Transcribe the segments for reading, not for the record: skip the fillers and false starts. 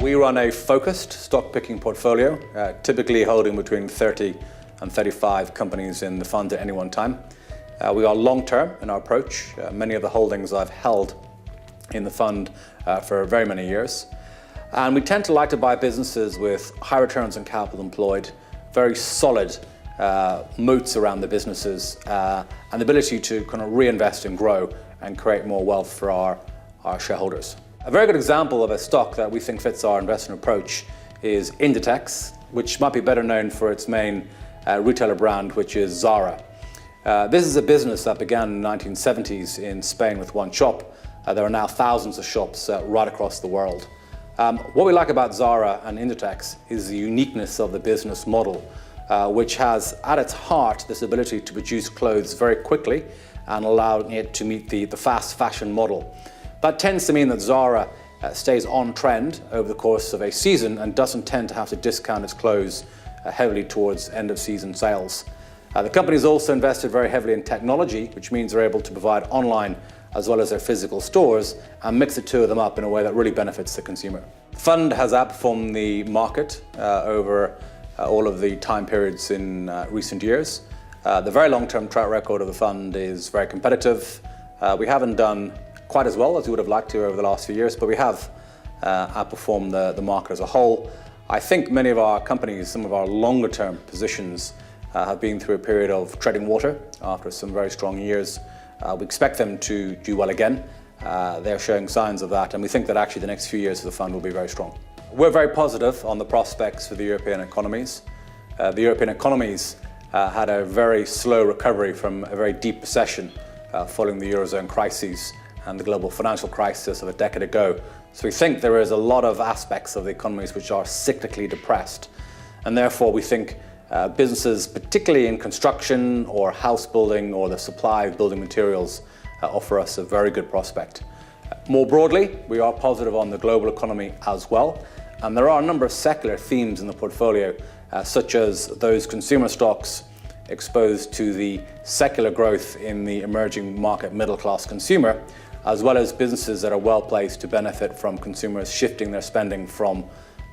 We run a focused stock picking portfolio, typically holding between 30 and 35 companies in the fund at any one time. We are long-term in our approach. Many of the holdings I've held in the fund for very many years. And we tend to like to buy businesses with high returns on capital employed, very solid moats around the businesses, and the ability to kind of reinvest and grow and create more wealth for our shareholders. A very good example of a stock that we think fits our investment approach is Inditex, which might be better known for its main retailer brand, which is Zara. This is a business that began in the 1970s in Spain with one shop. There are now thousands of shops right across the world. What we like about Zara and Inditex is the uniqueness of the business model, which has at its heart this ability to produce clothes very quickly and allowing it to meet the fast fashion model. That tends to mean that Zara stays on trend over the course of a season and doesn't tend to have to discount its clothes heavily towards end of season sales. The company's also invested very heavily in technology, which means they're able to provide online as well as their physical stores and mix the two of them up in a way that really benefits the consumer. The fund has outperformed the market over all of the time periods in recent years. The very long-term track record of the fund is very competitive. We haven't done quite as well as we would have liked to over the last few years, but we have outperformed the market as a whole. I think many of our companies, some of our longer-term positions, have been through a period of treading water after some very strong years. We expect them to do well again. They're showing signs of that, and we think that actually the next few years of the fund will be very strong. We're very positive on the prospects for the European economies. The European economies had a very slow recovery from a very deep recession following the Eurozone crises and the global financial crisis of a decade ago. So we think there is a lot of aspects of the economies which are cyclically depressed. And therefore we think businesses, particularly in construction or house building or the supply of building materials, offer us a very good prospect. More broadly, we are positive on the global economy as well. And there are a number of secular themes in the portfolio, such as those consumer stocks exposed to the secular growth in the emerging market middle-class consumer, as well as businesses that are well placed to benefit from consumers shifting their spending from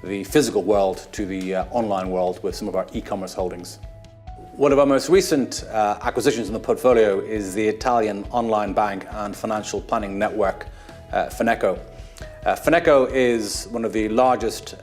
the physical world to the online world with some of our e-commerce holdings. One of our most recent acquisitions in the portfolio is the Italian online bank and financial planning network, Fineco. Fineco is one of the largest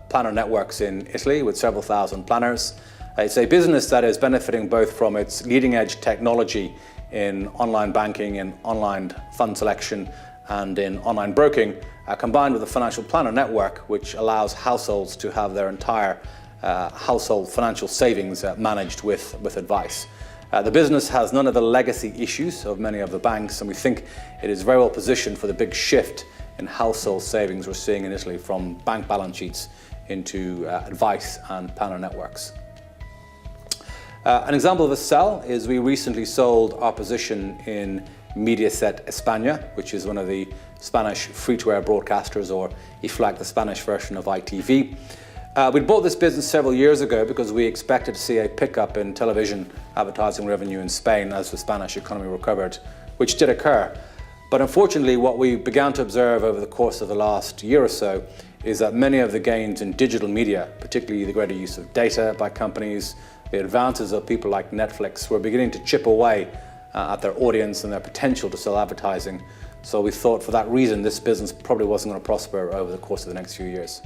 planner networks in Italy with several thousand planners. It's a business that is benefiting both from its leading edge technology in online banking, in online fund selection, and in online broking, combined with a financial planner network which allows households to have their entire household financial savings managed with advice. The business has none of the legacy issues of many of the banks, and we think it is very well positioned for the big shift in household savings we're seeing in Italy from bank balance sheets into advice and planner networks. An example of a sell is we recently sold our position in Mediaset España, which is one of the Spanish free-to-air broadcasters, or IFLAC, the Spanish version of ITV. We bought this business several years ago because we expected to see a pickup in television advertising revenue in Spain as the Spanish economy recovered, which did occur. But unfortunately, what we began to observe over the course of the last year or so is that many of the gains in digital media, particularly the greater use of data by companies, the advances of people like Netflix, were beginning to chip away at their audience and their potential to sell advertising. So we thought for that reason this business probably wasn't going to prosper over the course of the next few years.